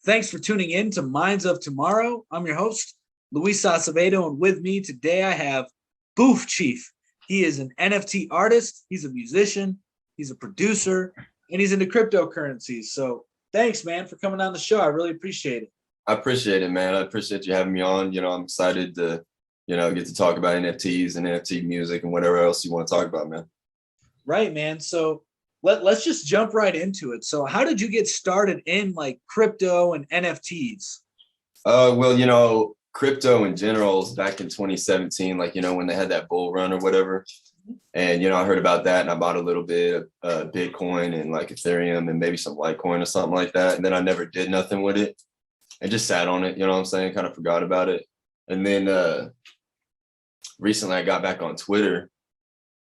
Thanks for tuning in to Minds of Tomorrow. I'm your host, Luis Acevedo, and with me today I have Boof Chief. He is an NFT artist, he's a musician, he's a producer, and he's into cryptocurrencies. So thanks, man, for coming on the show. I really appreciate it. I appreciate it, man. I appreciate you having me on. I'm excited to, get to talk about NFTs and NFT music and whatever else you want to talk about, man. Right, man. So let's just jump right into it. So how did you get started in like crypto and NFTs? Well, crypto in general is back in 2017, when they had that bull run or whatever. And, I heard about that and I bought a little bit of Bitcoin and like Ethereum and maybe some Litecoin or something like that. And then I never did nothing with it. I just sat on it, kind of forgot about it. And then recently I got back on Twitter,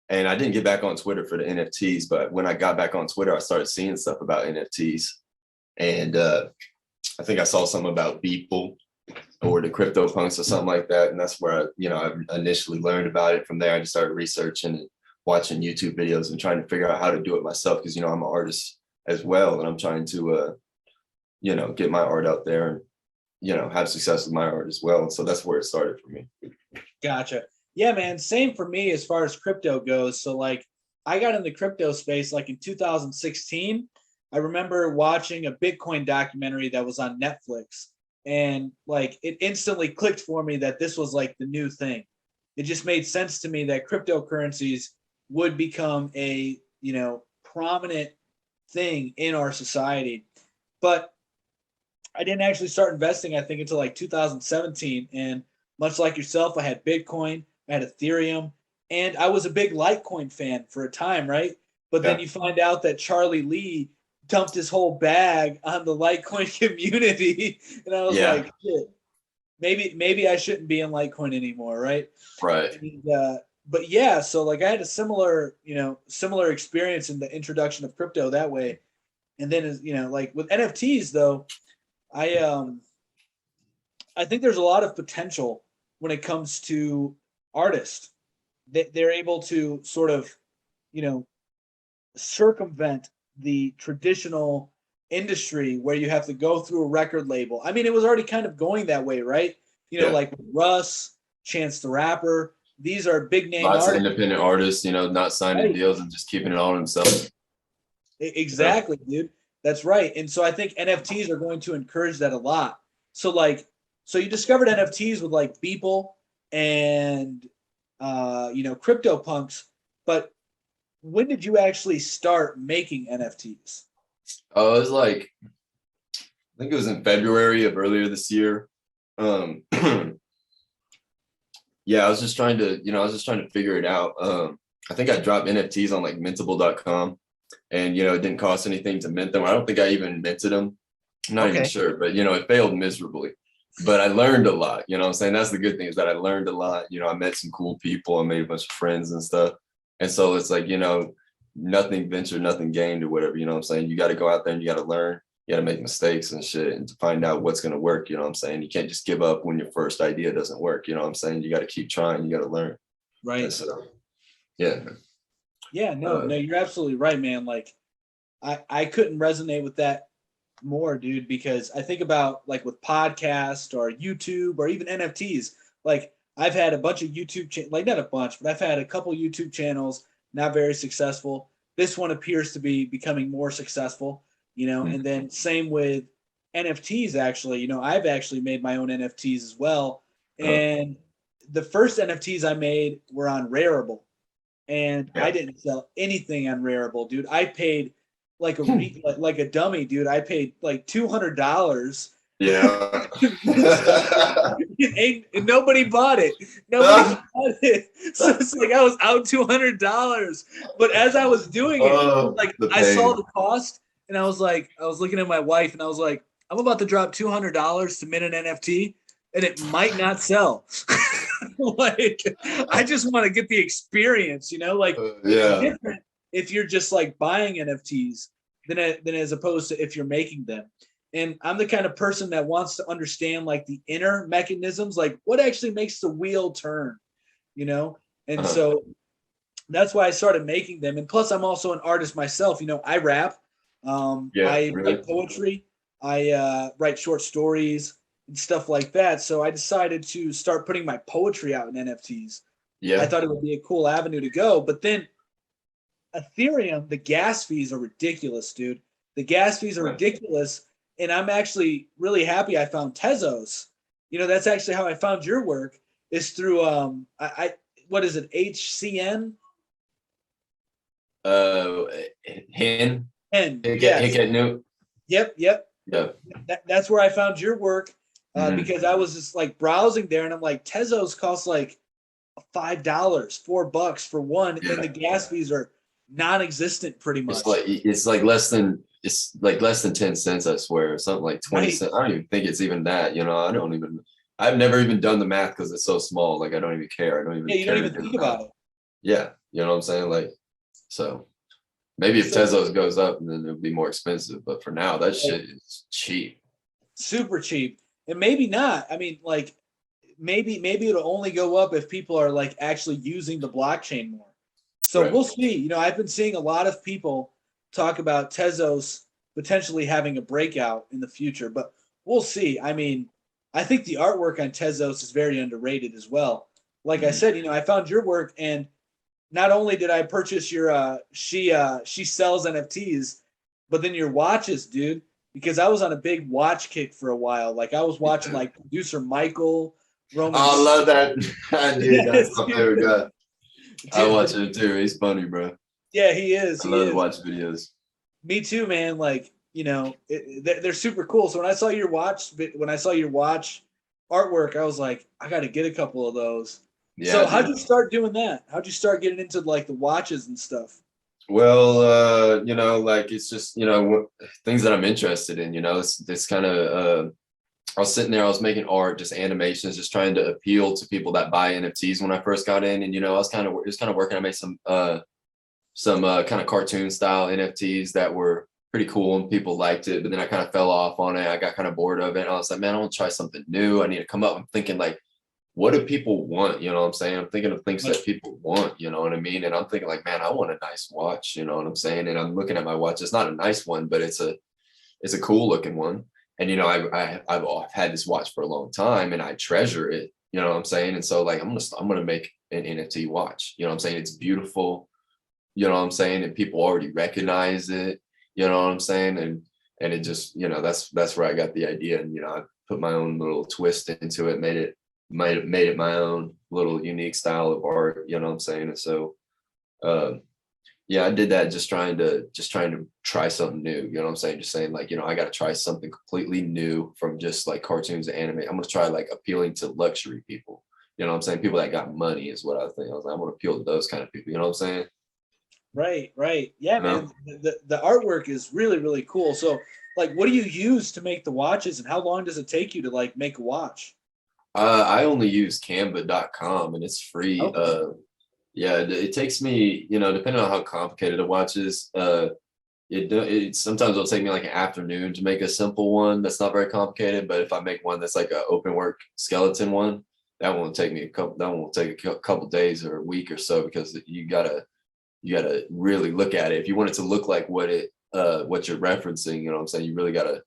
and I didn't get back on Twitter for the NFTs, but when I got back on Twitter, I started seeing stuff about NFTs. And I think I saw something about Beeple or the CryptoPunks or something like that. And that's where I initially learned about it. From there, I just started researching and watching YouTube videos and trying to figure out how to do it myself. Because, I'm an artist as well. And I'm trying to, get my art out there and, have success with my art as well. And so that's where it started for me. Gotcha. Yeah, man. Same for me as far as crypto goes. So like I got in the crypto space like in 2016. I remember watching a Bitcoin documentary that was on Netflix, and like it instantly clicked for me that this was like the new thing. It just made sense to me that cryptocurrencies would become a, prominent thing in our society. But I didn't actually start investing, I think, until like 2017. And much like yourself, I had Bitcoin, I had Ethereum, and I was a big Litecoin fan for a time, right? But then you find out that Charlie Lee dumped his whole bag on the Litecoin community. And I was like, shit, maybe I shouldn't be in Litecoin anymore, right? Right. And, but yeah, so like I had a similar experience in the introduction of crypto that way. And then, like with NFTs though, I think there's a lot of potential when it comes to artists. They're able to sort of, circumvent the traditional industry where you have to go through a record label. I mean, it was already kind of going that way, right? Like Russ, Chance the Rapper. These are big name Lots artists. of independent artists, not signing deals and just keeping it all themselves. Exactly, dude. That's right. And so I think NFTs are going to encourage that a lot. So you discovered NFTs with like Beeple and CryptoPunks, but when did you actually start making NFTs? Oh, it was like, I think it was in February of earlier this year. Yeah, I was just trying to figure it out. I think I dropped NFTs on like mintable.com, and it didn't cost anything to mint them. I don't think I even minted them. I'm not even sure, but it failed miserably. But I learned a lot, what I'm saying? That's the good thing, is that I learned a lot. I met some cool people, I made a bunch of friends and stuff. And so it's like, nothing ventured, nothing gained or whatever, what I'm saying? You got to go out there and you got to learn, you got to make mistakes and shit and to find out what's going to work, what I'm saying? You can't just give up when your first idea doesn't work, what I'm saying? You got to keep trying, you got to learn. Right. And so, yeah. Yeah, no, you're absolutely right, man. Like I couldn't resonate with that more, dude, because I think about like with podcast or YouTube or even NFTs, like I've had a bunch of YouTube like not a bunch, but I've had a couple YouTube channels, not very successful. This one appears to be becoming more successful, and then same with NFTs. Actually, I've actually made my own NFTs as well. And the first NFTs I made were on Rarible, and I didn't sell anything on Rarible, dude. I paid like a dummy, dude. I paid like $200. Yeah. and nobody bought it. Nobody bought it. So it's like I was out $200. But as I was doing it, I saw the cost, and I was looking at my wife, and I was like, I'm about to drop $200 to mint an NFT, and it might not sell. I just want to get the experience, It's different if you're just like buying NFTs than as opposed to if you're making them. And I'm the kind of person that wants to understand like the inner mechanisms, like what actually makes the wheel turn, And so that's why I started making them. And plus I'm also an artist myself. I rap, I write poetry, I write short stories and stuff like that. So I decided to start putting my poetry out in NFTs. I Yeah. thought it would be a cool avenue to go. But then Ethereum, the gas fees are ridiculous, dude. The gas fees are Right. ridiculous. And I'm actually really happy I found Tezos. You know, that's actually how I found your work is through I what is it, HCN? Uh, Hen, And Hick yes. at New. Yep. Yeah. That's where I found your work Mhm. because I was just like browsing there and I'm like, Tezos costs like $5, $4 for one, and Yeah. the gas fees are non-existent pretty much. It's like less than 10 cents, I swear, something like 20 Right. cents. I don't even think it's even that, you know. I've never even done the math because it's so small. Like I don't even care. I don't Yeah, even you don't care to even do think the math. about it. Yeah, you know what I'm saying? Like, so maybe if So Tezos goes up, then it'll be more expensive. But for now, that shit is cheap. super cheap. And maybe not. I mean, like maybe it'll only go up if people are like actually using the blockchain more. So Right. we'll see. You know, I've been seeing a lot of people talk about Tezos potentially having a breakout in the future, but we'll see. I mean, I think the artwork on Tezos is very underrated as well. Like I Mhm. said, you know, I found your work and not only did I purchase your she sells NFTs, but then your watches, dude, because I was on a big watch kick for a while. Like I was watching Yeah. like producer Michael, Roman. I love that. Dude, that's Yes, my dude. favorite guy. I watch Dude. him too. He's funny, bro. Yeah, he is. I He love to is. watch videos. Me too, man. Like, you know, they're super cool. So when I saw your watch artwork, I was like, I got to get a couple of those. Yeah, So how'd dude. you start doing that? How'd you start getting into like the watches and stuff? Well, you know, like it's just, you know, things that I'm interested in, you know, it's kind of, I was sitting there, I was making art, just animations, just trying to appeal to people that buy NFTs when I first got in. And, you know, it was kind of working. I made some kind of cartoon style NFTs that were pretty cool and people liked it. But then I kind of fell off on it. I got kind of bored of it. And I was like, man, I want to try something new. I need to come up. I'm thinking like, what do people want? You know what I'm saying? I'm thinking of things that people want, you know what I mean? And I'm thinking like, man, I want a nice watch, you know what I'm saying? And I'm looking at my watch. It's not a nice one, but it's a cool looking one. And you know, I've had this watch for a long time and I treasure it, you know what I'm saying? And so like I'm gonna make an NFT watch. You know what I'm saying? It's beautiful, you know what I'm saying? And people already recognize it, you know what I'm saying? And it just, you know, that's where I got the idea. And you know, I put my own little twist into it, made it my own little unique style of art, you know what I'm saying? And so uh yeah, I did that just trying to try something new, you know what I'm saying? Just saying like, you know, I got to try something completely new from just like cartoons and anime. I'm going to try like appealing to luxury people. You know what I'm saying? People that got money is what I think. I was like, I'm going to appeal to those kind of people, you know what I'm saying? Right. Yeah, You know? man. The artwork is really, really cool. So like what do you use to make the watches and how long does it take you to like make a watch? I only use canva.com and it's free. Okay. Yeah, it takes me, you know, depending on how complicated a watch is, it sometimes it'll take me like an afternoon to make a simple one that's not very complicated. But if I make one that's like an open work skeleton one, that won't take a couple days or a week or so because you gotta really look at it. If you want it to look like what you're referencing, you know what I'm saying? You really gotta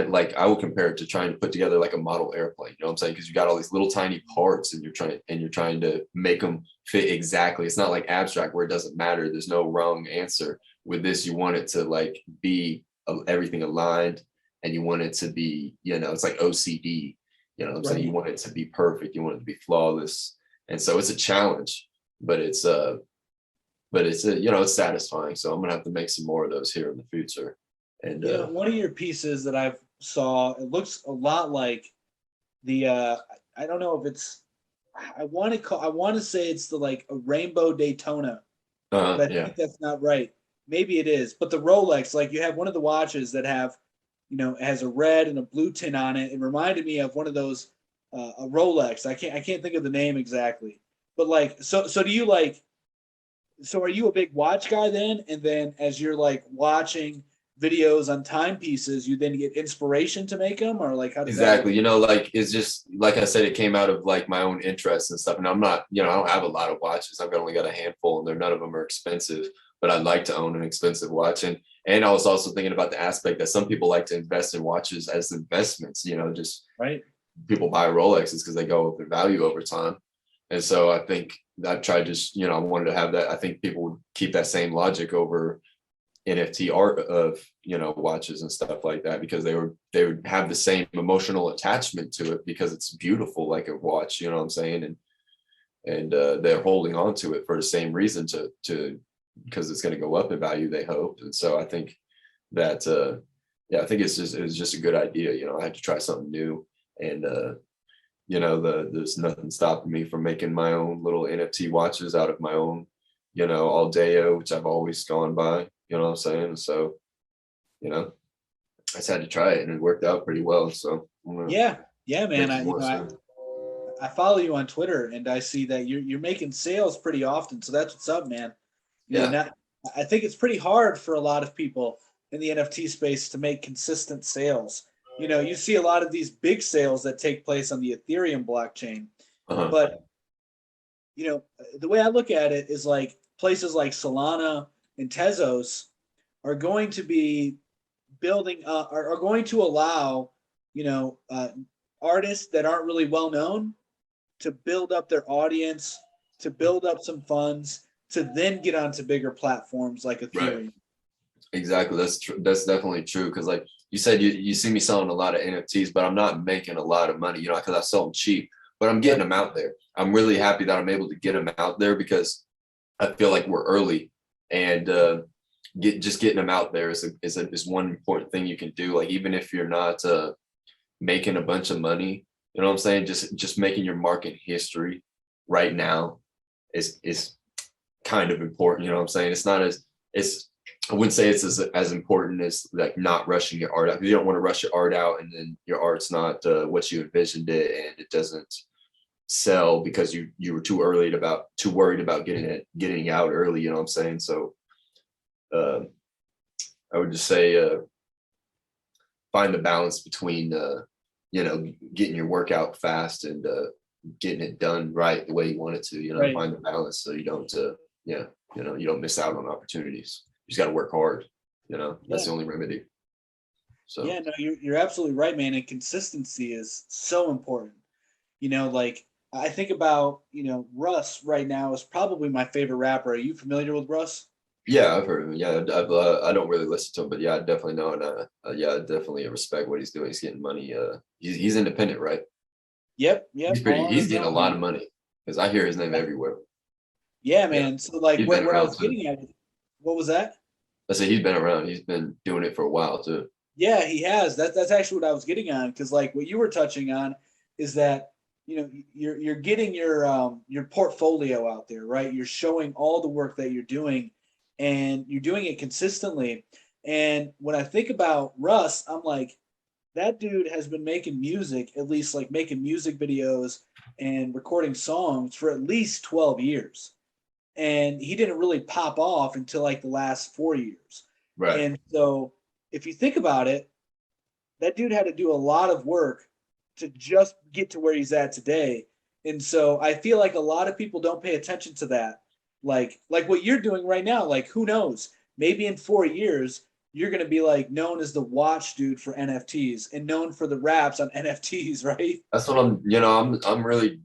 like I would compare it to trying to put together like a model airplane. You know what I'm saying? Because you got all these little tiny parts, and you're trying to make them fit exactly. It's not like abstract where it doesn't matter. There's no wrong answer. With this, you want it to like be everything aligned, and you want it to be, you know, it's like OCD. You know what I'm saying? You Right. want it to be perfect. You want it to be flawless, and so it's a challenge, but you know, it's satisfying. So I'm gonna have to make some more of those here in the future, and You know, one of your pieces that I've saw, it looks a lot like the I don't know if it's I want to say it's the like a rainbow Daytona, but I yeah. think that's not right. Maybe it is. But the Rolex, like you have one of the watches that have, you know, it has a red and a blue tint on it. It reminded me of one of those a Rolex. I can't think of the name exactly. But like so do you like so are you a big watch guy then? And then as you're like watching videos on timepieces, you then get inspiration to make them, or like how does that work? Exactly. You know, like it's just like I said, it came out of like my own interests and stuff. And I'm not, you know, I don't have a lot of watches. I've only got a handful, and they're none of them are expensive. but I'd like to own an expensive watch. And I was also thinking about the aspect that some people like to invest in watches as investments, you know, just Right. people buy Rolexes because they go up in value over time. And so I think I've tried just, you know, I wanted to have that. I think people would keep that same logic over NFT art of, you know, watches and stuff like that, because they would have the same emotional attachment to it because it's beautiful like a watch, you know what I'm saying? And they're holding on to it for the same reason to because it's going to go up in value, they hope. And so I think that I think it's just a good idea. You know, I had to try something new, and you know, there's nothing stopping me from making my own little NFT watches out of my own, you know, Aldeo, which I've always gone by, you know what I'm saying? So, you know, I just had to try it and it worked out pretty well. So Yeah, man. soon. I follow you on Twitter, and I see that you're making sales pretty often. So that's what's up, man. Now, I think it's pretty hard for a lot of people in the NFT space to make consistent sales. You know, you see a lot of these big sales that take place on the Ethereum blockchain, but you know, the way I look at it is like places like Solana and Tezos are going to be building are going to allow, you know, artists that aren't really well known to build up their audience, to build up some funds, to then get onto bigger platforms like Ethereum. Right. Exactly. That's true. That's definitely true. Because like you said, you see me selling a lot of NFTs, but I'm not making a lot of money, you know, because I sell them cheap, but I'm getting them out there. I'm really happy that I'm able to get them out there because I feel like we're early, and getting them out there is one important thing you can do. Like, even if you're not making a bunch of money, you know what I'm saying? Just making your market history right now is kind of important. You know what I'm saying? It's not I wouldn't say it's as important as like not rushing your art out. You don't want to rush your art out and then your art's not what you envisioned it, and it doesn't sell because you were too worried about getting out early. You know what I'm saying? So I would just say find the balance between you know, getting your work out fast and getting it done right the way you want it to. You know, Right. find the balance so you don't you know, you don't miss out on opportunities. You just got to work hard. You know, that's the only remedy. So yeah, no, you're absolutely right, man. And consistency is so important. You know, like I think about, you know, Russ right now is probably my favorite rapper. Are you familiar with Russ? yeah, I've heard of him. Yeah, I don't really listen to him, but yeah, I definitely know, and yeah, I definitely respect what he's doing. He's getting money. He's independent, right? Yep. He's getting a lot of money because I hear his name everywhere. Yeah, Yeah, man. So like he's been what I around was too. getting at, what was that? I say he's been around. He's been doing it for a while too. Yeah, he has. That's actually what I was getting on, because like what you were touching on is that, you know, you're getting your portfolio out there, right? You're showing all the work that you're doing, and you're doing it consistently. And when I think about Russ, I'm like, that dude has been making music, at least like making music videos and recording songs for at least 12 years. And he didn't really pop off until like the last 4 years. Right. And so if you think about it, that dude had to do a lot of work to just get to where he's at today. And so I feel like a lot of people don't pay attention to that. Like what you're doing right now, like who knows? Maybe in 4 years, you're gonna be like known as the watch dude for NFTs and known for the raps on NFTs, right? That's what I'm really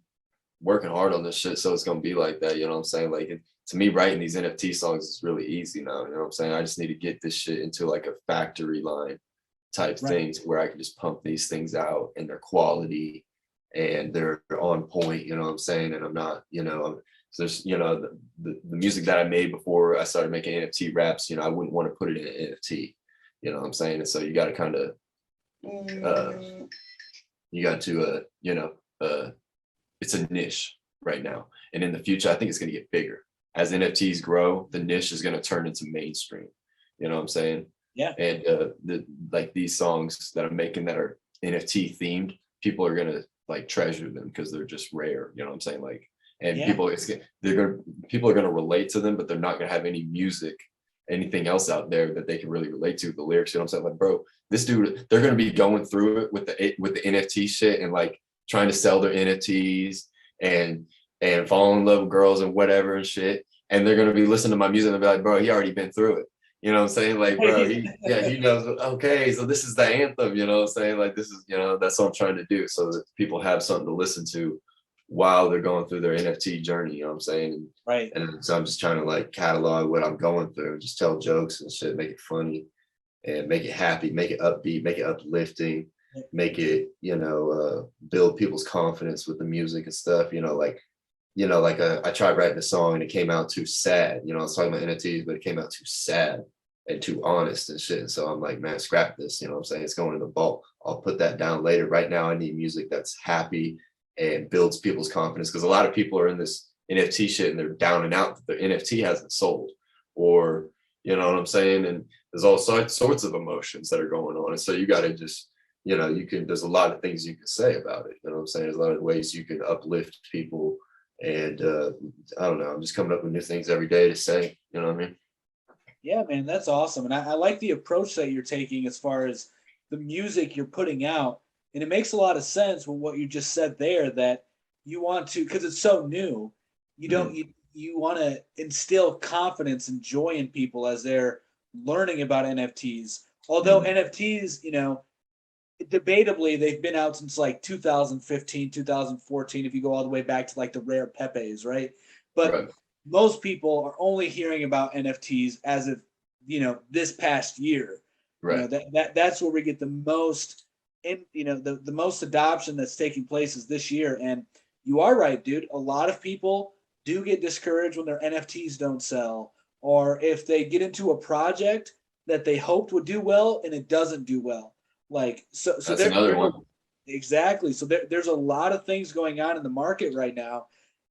working hard on this shit, so it's gonna be like that. You know what I'm saying? Like, to me, writing these NFT songs is really easy now. You know what I'm saying? I just need to get this shit into like a factory line type Right. things where I can just pump these things out and their quality and they're on point. You know what I'm saying? And I'm not, you know, so there's, you know, the music that I made before I started making NFT raps, you know, I wouldn't want to put it in an NFT. You know what I'm saying? And so you got to kind of you know, it's a niche right now, and in the future I think it's going to get bigger as NFTs grow. The niche is going to turn into mainstream. You know what I'm saying? Yeah. And like these songs that I'm making that are NFT themed, people are going to like treasure them because they're just rare. You know what I'm saying? Like, and people are going to relate to them, but they're not going to have any music, anything else out there that they can really relate to the lyrics. You know what I'm saying? Like, bro, this dude, they're going to be going through it with the NFT shit and like trying to sell their NFTs and fall in love with girls and whatever and shit. and they're gonna be listening to my music and be like, bro, he already been through it. You know what I'm saying? Like, bro, he knows, okay, so this is the anthem, you know what I'm saying? Like, this is, you know, that's what I'm trying to do, so that people have something to listen to while they're going through their NFT journey, you know what I'm saying? Right. And so I'm just trying to like catalog what I'm going through, just tell jokes and shit, make it funny and make it happy, make it upbeat, make it uplifting, make it, you know, build people's confidence with the music and stuff, you know, like I tried writing a song and it came out too sad. You know, I was talking about NFTs, but it came out too sad and too honest and shit. And so I'm like, man, scrap this. You know what I'm saying? It's going in the vault. I'll put that down later. Right now, I need music that's happy and builds people's confidence, because a lot of people are in this NFT shit and they're down and out that their NFT hasn't sold, or, you know what I'm saying? And there's all sorts of emotions that are going on. And so you got to just, you know, there's a lot of things you can say about it. You know what I'm saying? There's a lot of ways you can uplift people. And I don't know, I'm just coming up with new things every day to say, you know what I mean? Yeah, man, that's awesome. And I like the approach that you're taking as far as the music you're putting out. And it makes a lot of sense with what you just said there, that you want to, because it's so new, you don't, you want to instill confidence and joy in people as they're learning about NFTs. Although NFTs, you know, debatably they've been out since like 2015, 2014, if you go all the way back to like the rare Pepes, right? But Right. most people are only hearing about NFTs as of, you know, this past year. Right. You know, that's where we get the most you know, the most adoption that's taking place is this year. And you are right, dude. A lot of people do get discouraged when their NFTs don't sell, or if they get into a project that they hoped would do well and it doesn't do well. Like, so That's another one. Exactly. So there's a lot of things going on in the market right now,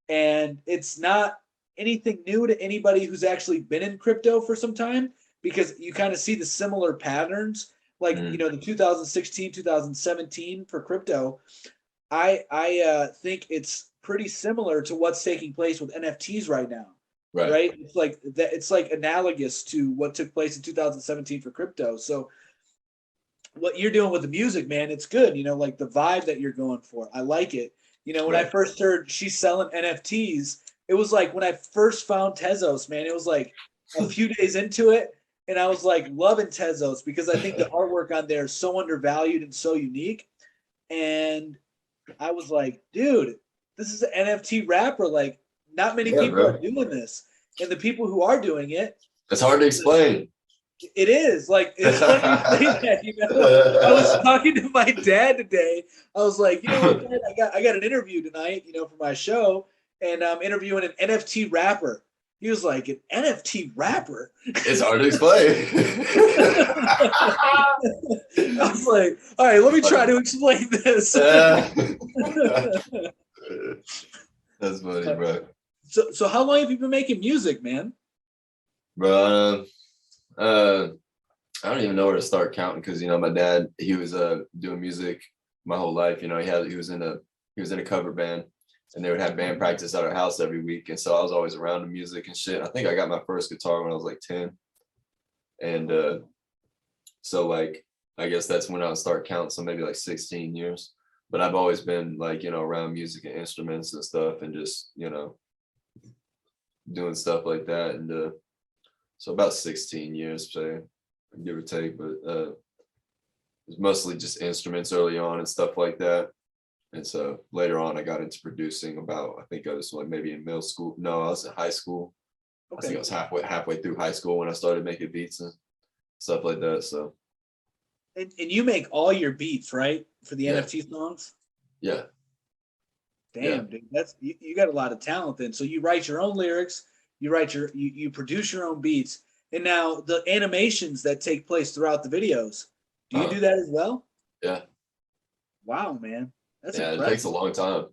and it's not anything new to anybody who's actually been in crypto for some time, because you kind of see the similar patterns. Like, you know, the 2016, 2017 for crypto, I think it's pretty similar to what's taking place with NFTs right now. Right? It's like that. It's like analogous to what took place in 2017 for crypto. So what you're doing with the music, man, it's good. You know, like the vibe that you're going for. I like it. You know, when I first heard she's selling NFTs, it was like when I first found Tezos, man, it was like a few days into it. And I was like loving Tezos because I think the artwork on there is so undervalued and so unique. And I was like, dude, this is an NFT rapper. Like, not many people are doing this. And the people who are doing it, it's hard to explain. It is like, it's funny you say that, you know. I was talking to my dad today. I was like, you know what, Dad, I got an interview tonight, you know, for my show, and I'm interviewing an NFT rapper. He was like, an NFT rapper? It's hard to explain. I was like, all right, let me try to explain this. That's funny, bro. So how long have you been making music, man? Bro, I don't even know where to start counting, because, you know, my dad, he was doing music my whole life. You know, he was in a cover band, and they would have band practice at our house every week. And so I was always around the music and shit. I think I got my first guitar when I was like 10. And so like, I guess that's when I'll start counting. So maybe like 16 years. But I've always been like, you know, around music and instruments and stuff, and just, you know, doing stuff like that. And so about 16 years, say, give or take. But it was mostly just instruments early on and stuff like that. And so later on, I got into producing. I think I was like maybe in middle school. No, I was in high school. Okay. I think I was halfway through high school when I started making beats and stuff like that. So. And you make all your beats, right, for the NFT songs? Yeah. Damn, dude, that's you got a lot of talent then. So you write your own lyrics, you produce your own beats, and now the animations that take place throughout the videos, do you do that as well? Yeah. Wow, man, that's impressive. It takes a long time.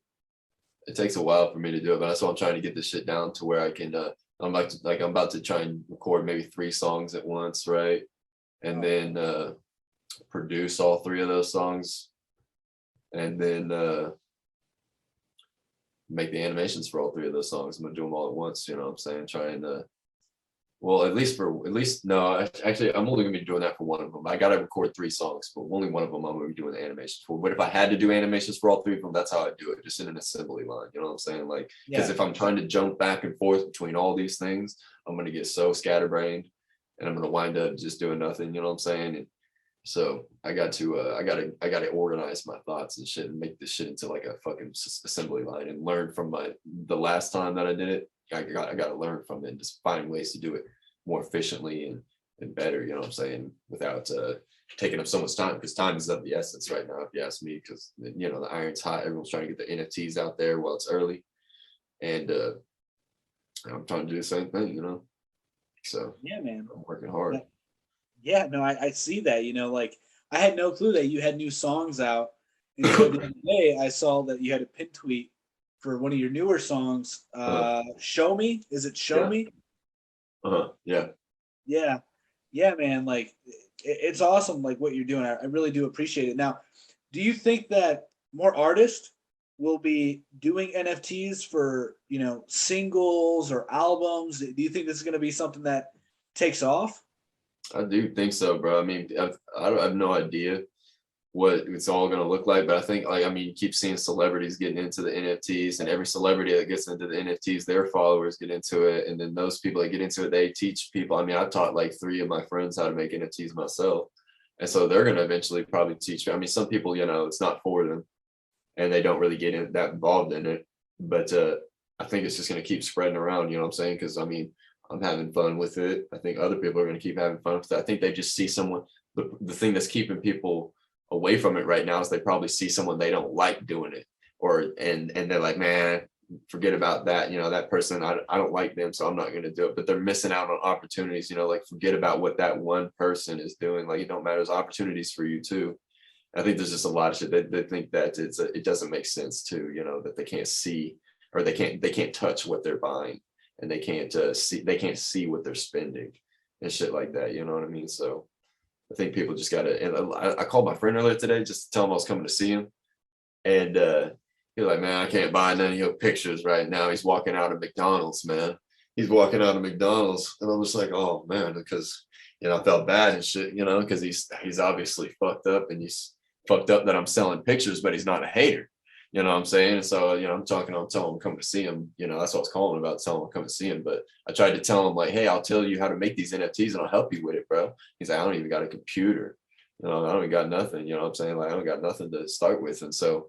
It takes a while for me to do it, but that's why I'm trying to get this shit down to where I can. I'm about to try and record maybe 3 songs at once, right, and then produce all 3 of those songs, and then make the animations for all 3 of those songs. I'm gonna do them all at once, you know what I'm saying? Trying to, Well, at least no. Actually, I'm only gonna be doing that for one of them. I gotta record 3 songs, but only one of them I'm gonna be doing the animations for. But if I had to do animations for all 3 of them, that's how I do it, just in an assembly line. You know what I'm saying? Like, because Yeah. if I'm trying to jump back and forth between all these things, I'm gonna get so scatterbrained, and I'm gonna wind up just doing nothing. You know what I'm saying? And so I gotta organize my thoughts and shit and make this shit into like a fucking assembly line and learn from the last time that I did it. I gotta learn from it and just find ways to do it more efficiently and better, you know what I'm saying, without taking up so much time, because time is of the essence right now, if you ask me, because you know the iron's hot, everyone's trying to get the NFTs out there while it's early, and I'm trying to do the same thing, you know. So Yeah, man. I'm working hard. Yeah, no, I see that. Like I had no clue that you had new songs out until the other day. I saw that you had a pin tweet for one of your newer songs. Show Me. Is it Show Yeah. Me? Yeah. Yeah. Yeah, man. Like it's awesome, like what you're doing. I really do appreciate it. Now, do you think that more artists will be doing NFTs for, singles or albums? Do you think this is going to be something that takes off? I do think so, bro. I mean, I have no idea what it's all going to look like, but I think, like, I mean, you keep seeing celebrities getting into the NFTs, and every celebrity that gets into the NFTs, their followers get into it, and then those people that get into it, they teach people. I mean, I've taught like 3 of my friends how to make NFTs myself, and so they're going to eventually probably teach. I mean, some people, it's not for them, and they don't really get that involved in it, but I think it's just going to keep spreading around. You know what I'm saying? Because I mean, I'm having fun with it. I think other people are going to keep having fun with it. I think they just see someone. The thing that's keeping people away from it right now is they probably see someone they don't like doing it, and they're like, man, forget about that. That person, I don't like them, so I'm not going to do it. But they're missing out on opportunities. Like, forget about what that one person is doing. Like, it don't matter. There's opportunities for you too. I think there's just a lot of shit they think that it doesn't make sense too. That they can't see, or they can't touch what they're buying, and they can't see what they're spending and shit like that. You know what I mean? So I think people just gotta. And I called my friend earlier today just to tell him I was coming to see him, and he's like, man, I can't buy none of your pictures right now. He's walking out of McDonald's, man. He's walking out of McDonald's, and I'm just like, oh man, because I felt bad and shit, because he's obviously fucked up, and he's fucked up that I'm selling pictures, but he's not a hater. You know what I'm saying? And so, I'm telling him I'm coming to see him. That's what I was calling about, telling him I'm coming to see him. But I tried to tell him, like, hey, I'll tell you how to make these NFTs and I'll help you with it, bro. He's like, I don't even got a computer. I don't even got nothing. You know what I'm saying? Like, I don't got nothing to start with. And so,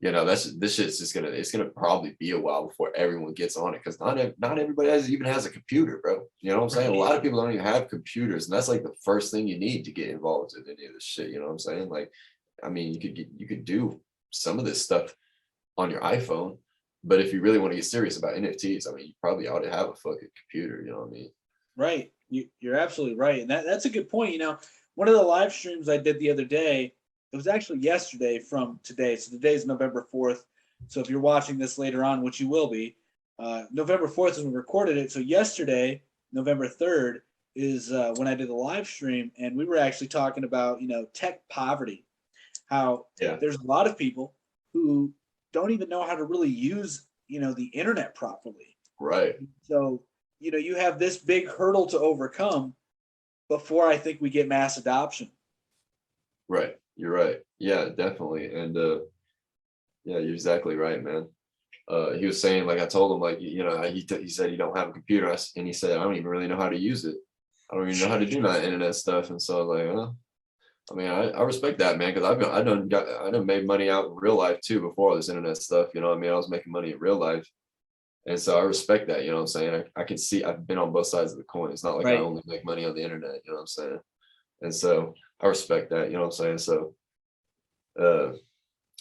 this shit's just it's gonna probably be a while before everyone gets on it, because not everybody even has a computer, bro. You know what I'm saying? A lot of people don't even have computers, and that's like the first thing you need to get involved with any of this shit. You know what I'm saying? Like, I mean, you could do some of this stuff on your iPhone, but if you really want to get serious about NFTs, I mean, you probably ought to have a fucking computer. You know what I mean? Right. You're absolutely right, and that's a good point. One of the live streams I did the other day, it was actually yesterday from today. So today's November 4th. So if you're watching this later on, which you will be, November 4th is when we recorded it. So yesterday, November 3rd, is when I did the live stream, and we were actually talking about tech poverty, how there's a lot of people who don't even know how to really use the internet properly. Right. So you have this big hurdle to overcome before I think we get mass adoption. Right. You're right. Yeah, definitely. And yeah, you're exactly right, man. He was saying, like, I told him, like, he said he don't have a computer, and he said, I don't even really know how to use it. I don't even know how to do that internet stuff. And so, like, I mean, I respect that, man, because I done made money out in real life too before all this internet stuff. You know what I mean? I was making money in real life, and so I respect that. You know what I'm saying? I can see, I've been on both sides of the coin. It's not like I only make money on the internet. You know what I'm saying? And so I respect that. You know what I'm saying? So,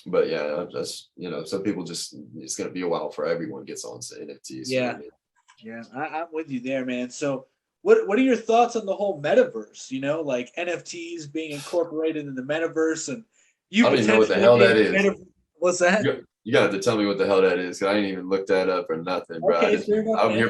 but yeah, that's some people just, it's gonna be a while for everyone gets on to NFTs. Yeah, you know what I mean? yeah, I'm with you there, man. So what are your thoughts on the whole metaverse? Like NFTs being incorporated in the metaverse, and you I don't even know what the hell that is. What's that? You got to tell me what the hell that is, because I didn't even look that up or nothing, bro. Okay, fair enough, I'm here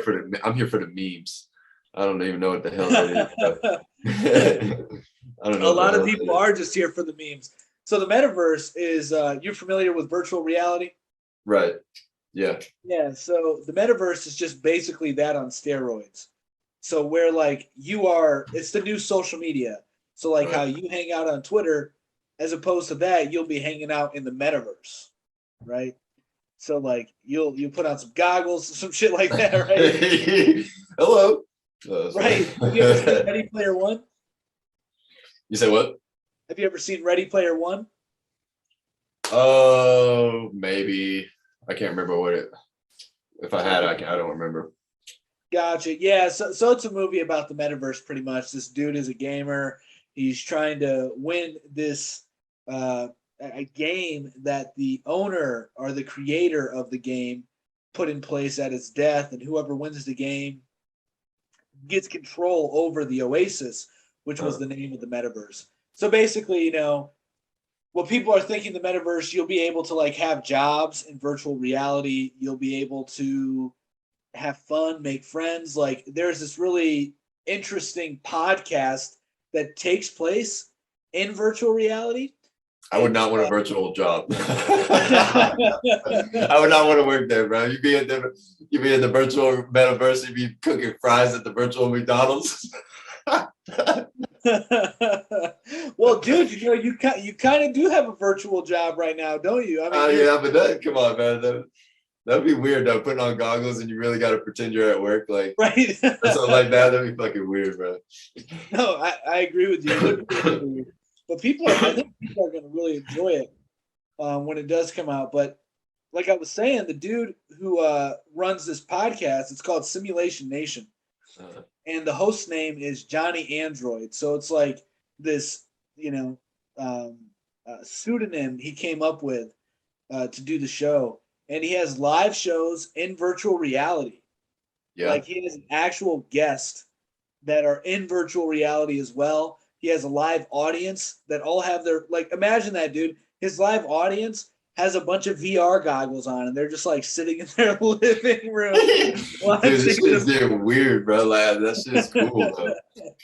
for the memes. I don't even know what the hell that is. I don't know. A lot of people are just here for the memes. So the metaverse is, you're familiar with virtual reality? Right. Yeah. Yeah. So the metaverse is just basically that on steroids. So where like it's the new social media. So like how you hang out on Twitter, as opposed to that, you'll be hanging out in the metaverse, right? So like you'll put on some goggles, some shit like that, right? Hello. Right. Have you ever seen Ready Player One? You say what? Have you ever seen Ready Player One? Oh, maybe. I can't remember what it. If I had, I don't remember. Gotcha. Yeah. So it's a movie about the metaverse, pretty much. This dude is a gamer. He's trying to win this a game that the owner or the creator of the game put in place at his death, and whoever wins the game gets control over the Oasis, which was the name of the metaverse. So basically, what people are thinking the metaverse, you'll be able to like have jobs in virtual reality. You'll be able to have fun, make friends. Like there's this really interesting podcast that takes place in virtual reality. I would not want a virtual job. I would not want to work there, bro. You'd be in the virtual metaverse. You'd be cooking fries at the virtual McDonald's. Well, dude, you kind of do have a virtual job right now, don't you? I mean, yeah, but come on, man. That'd be weird though. Putting on goggles and you really got to pretend you're at work, like right, or something like that. That'd be fucking weird, bro. No, I agree with you. It would be really weird. But I think people are going to really enjoy it when it does come out. But like I was saying, the dude who runs this podcast, it's called Simulation Nation, and the host name is Johnny Android. So it's like this, pseudonym he came up with to do the show, and he has live shows in virtual reality. Yeah, like he has an actual guest that are in virtual reality as well. He has a live audience that all have their imagine that, dude. His live audience has a bunch of VR goggles on and they're just like sitting in their living room. Dude, this shit's getting weird, bro. Like that shit's cool, though.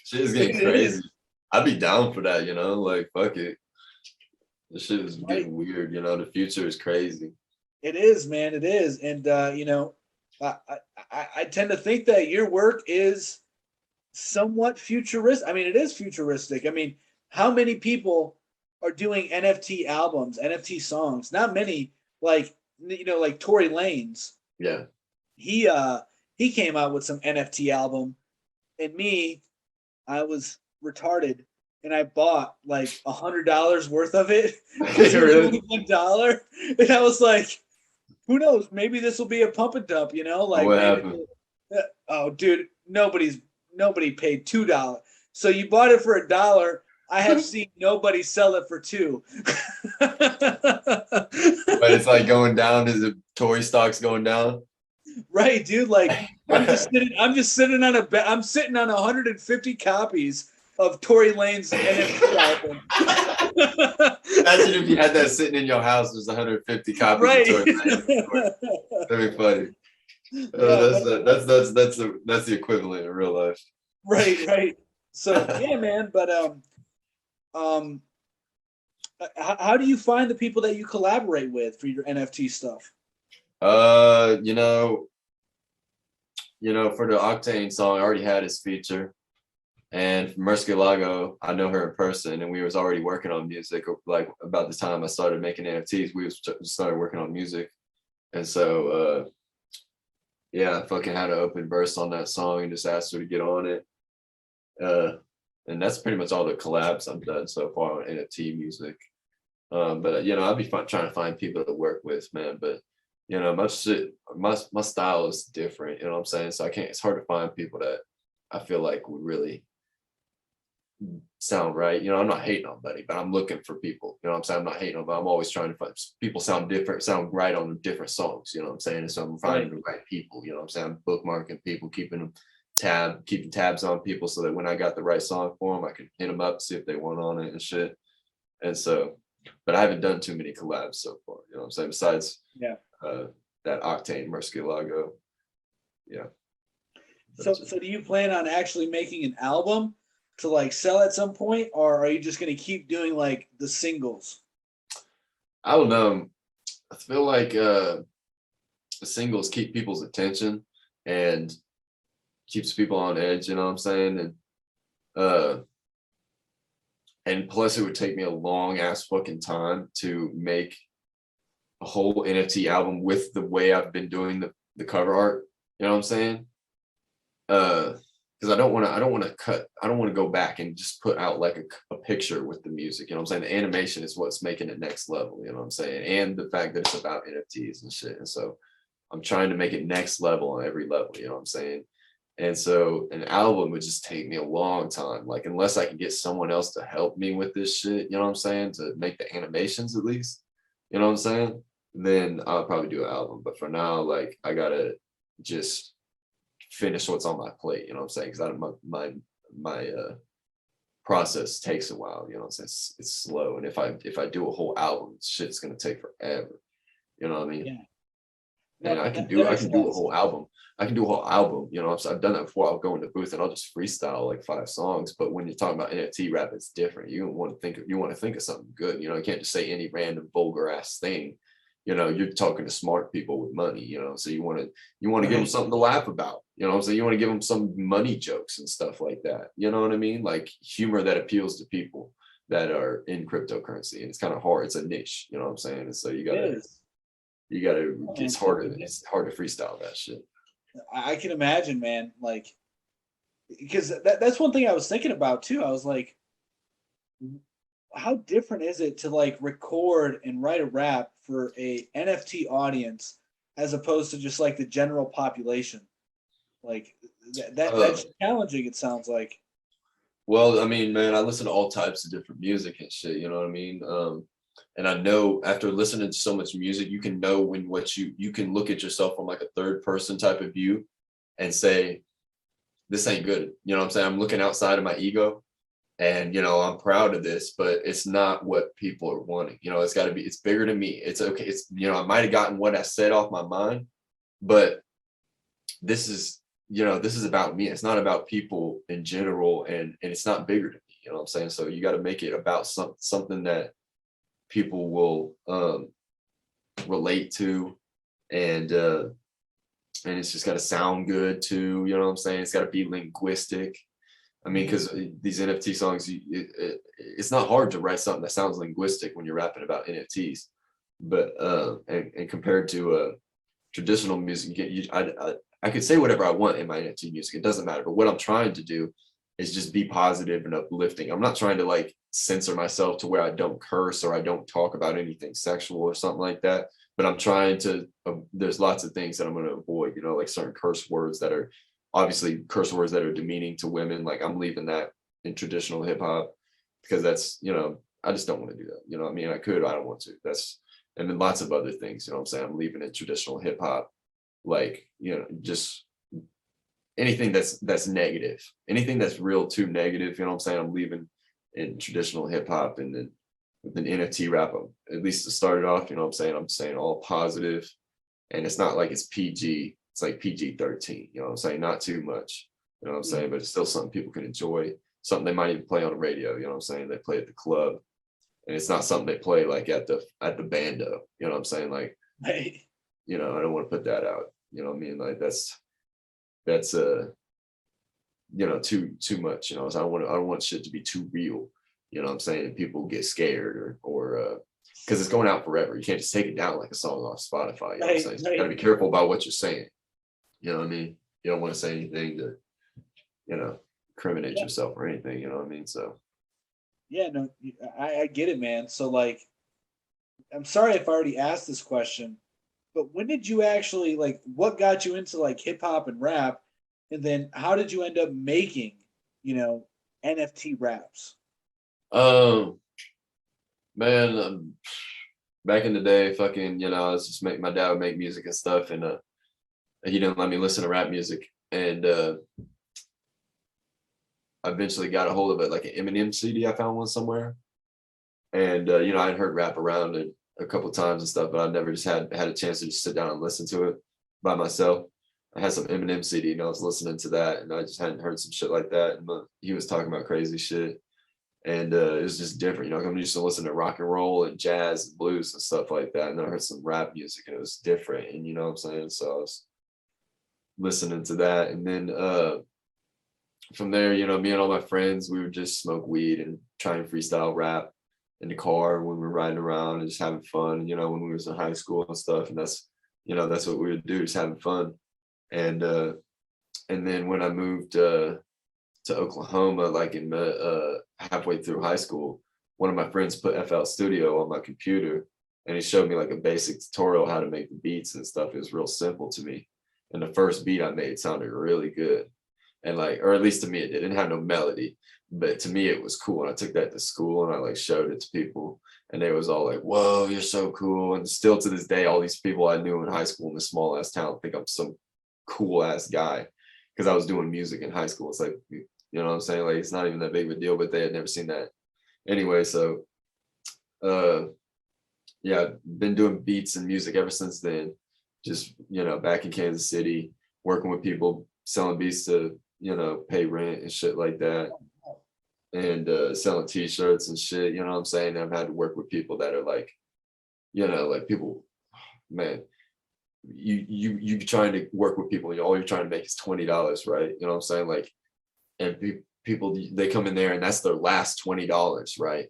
Shit is getting crazy. I'd be down for that, like fuck it. This shit is getting weird, the future is crazy. It is, man, it is. And I tend to think that your work is somewhat futuristic. I mean, it is futuristic. I mean, how many people are doing NFT albums, NFT songs? Not many. Like Tory Lanez. Yeah. He came out with some NFT album, and I was retarded, and I bought like $100 worth of it because it was only $1, and I was like, who knows? Maybe this will be a pump and dump. Like what happened? Oh, dude, nobody paid $2. So you bought it for $1. I have seen nobody sell it for $2. But it's like going down. Is it Tory stocks going down? Right, dude. Like I'm sitting on 150 copies of Tory Lanez NFT album. Imagine if you had that sitting in your house. There's 150 copies right. of Tory Lanez. That'd be funny. That's the equivalent in real life. Right. So yeah, man. But how do you find the people that you collaborate with for your NFT stuff? For the Octane song, I already had his feature, and Murcielago, I know her in person, and we was already working on music. Like about the time I started making NFTs, we started working on music, and so yeah, I fucking had an open verse on that song and just asked her to get on it. And that's pretty much all the collabs I've done so far on NFT music. But I'd be trying to find people to work with, man. But my style is different. You know what I'm saying? So it's hard to find people that I feel like would really sound right. I'm not hating on anybody, but I'm looking for people. You know what I'm saying? I'm not hating on, but I'm always trying to find people sound different, sound right on different songs. You know what I'm saying? And so I'm finding the right people. You know what I'm saying? I'm bookmarking people, keeping tabs on people so that when I got the right song for them, I can hit them up, see if they want on it and shit. And so, but I haven't done too many collabs so far. You know what I'm saying? Besides that Octane Murcielago. Yeah. So do you plan on actually making an album to like sell at some point, or are you just going to keep doing like the singles? I don't know. I feel like the singles keep people's attention, and keeps people on edge, you know what I'm saying? And plus it would take me a long ass fucking time to make a whole NFT album with the way I've been doing the cover art. You know what I'm saying? Because I don't want to go back and just put out like a picture with the music. You know what I'm saying? The animation is what's making it next level. You know what I'm saying? And the fact that it's about NFTs and shit. And so I'm trying to make it next level on every level. You know what I'm saying? And so an album would just take me a long time. Like unless I can get someone else to help me with this shit, you know what I'm saying? To make the animations at least. You know what I'm saying? Then I'll probably do an album. But for now, like I gotta just finish what's on my plate, you know what I'm saying? Because my process takes a while, you know what I'm saying? It's slow. And if I do a whole album, shit's gonna take forever. You know what I mean? Yeah. And No, I can do a whole album. I can do a whole album, you know. So I've done that before. I'll go in the booth and I'll just freestyle like 5 songs. But when you're talking about NFT rap, it's different. You want to think of something good. You know, you can't just say any random vulgar ass thing. You know, you're talking to smart people with money, you know. So you want to give them something to laugh about, you know. So you want to give them some money jokes and stuff like that. You know what I mean? Like humor that appeals to people that are in cryptocurrency. And it's kind of hard. It's a niche, you know what I'm saying? And so you gotta it's hard to freestyle that shit. I can imagine, man. Like, because that's one thing I was thinking about too. I was like, how different is it to like record and write a rap for a NFT audience as opposed to just like the general population? Like that's challenging. It sounds like. Well, I mean, man, I listen to all types of different music and shit. You know what I mean? And I know after listening to so much music, you can know when you can look at yourself from like a third person type of view and say, this ain't good. You know what I'm saying? I'm looking outside of my ego and, you know, I'm proud of this, but it's not what people are wanting. You know, it's bigger than me. It's okay. It's, you know, I might've gotten what I said off my mind, but this is about me. It's not about people in general. And it's not bigger than me. You know what I'm saying? So you got to make it about something that people will relate to, and it's just got to sound good too, you know what I'm saying? It's got to be linguistic. I mean, because these NFT songs, it's not hard to write something that sounds linguistic when you're rapping about NFTs, but and compared to traditional music, I could say whatever I want in my NFT music, it doesn't matter. But what I'm trying to do is just be positive and uplifting. I'm not trying to like censor myself to where I don't curse or I don't talk about anything sexual or something like that. But I'm trying to, there's lots of things that I'm going to avoid, you know, like certain curse words that are obviously curse words that are demeaning to women. Like I'm leaving that in traditional hip hop because that's, you know, I just don't want to do that. You know what I mean? I could, I don't want to. And then lots of other things, you know what I'm saying? I'm leaving in traditional hip hop, like, you know, just anything that's negative, anything that's real too negative, you know what I'm saying? I'm leaving in traditional hip hop, and then with an NFT rap, at least to start it off, you know what I'm saying all positive, and it's not like it's PG, it's like PG-13, you know what I'm saying? Not too much, you know what I'm saying? But it's still something people can enjoy, something they might even play on the radio, you know what I'm saying? They play at the club, and it's not something they play like at the bando, you know what I'm saying? Like, Hey. you know, I don't want to put that out, you know what I mean? Like that's you know, too much, you know. So I don't want shit to be too real, you know what I'm saying? People get scared or because it's going out forever. You can't just take it down like a song off Spotify, you know what I'm saying? So you gotta be careful about what you're saying, you know what I mean? You don't want to say anything to, you know, incriminate yourself or anything, you know what I mean? So yeah, no, I get it, man. So like, I'm sorry if I already asked this question, but when did you actually like, what got you into like hip hop and rap? And then how did you end up making, you know, NFT raps? Man, back in the day, fucking, you know, I was just my dad would make music and stuff, and he didn't let me listen to rap music, and I eventually got a hold of it, like an Eminem CD. I found one somewhere, and you know, I'd heard rap around it a couple times and stuff, but I never just had a chance to just sit down and listen to it by myself. I had some Eminem CD and I was listening to that, and I just hadn't heard some shit like that. And he was talking about crazy shit, and it was just different. You know, I'm used to listen to rock and roll and jazz and blues and stuff like that, and then I heard some rap music and it was different. And you know what I'm saying? So listening to that. And then from there, you know, me and all my friends, we would just smoke weed and try and freestyle rap in the car when we were riding around and just having fun, you know, when we was in high school and stuff. And that's, you know, that's what we would do, just having fun. And then when I moved to Oklahoma, like in halfway through high school, one of my friends put FL Studio on my computer, and he showed me like a basic tutorial how to make the beats and stuff. It was real simple to me. And the first beat I made sounded really good. And like, or at least to me, it didn't have no melody, but to me it was cool. And I took that to school and I like showed it to people, and they was all like, whoa, you're so cool. And still to this day, all these people I knew in high school in this small ass town think I'm some cool ass guy because I was doing music in high school. It's like, you know what I'm saying? Like, it's not even that big of a deal, but they had never seen that. Anyway, so yeah, I've been doing beats and music ever since then. Just, you know, back in Kansas City, working with people, selling beats to, you know, pay rent and shit like that. And selling t-shirts and shit, you know what I'm saying? I've had to work with people that are like, you know, like people, man, you trying to work with people, all you're trying to make is $20, right? You know what I'm saying? Like, and people, they come in there and that's their last $20, right?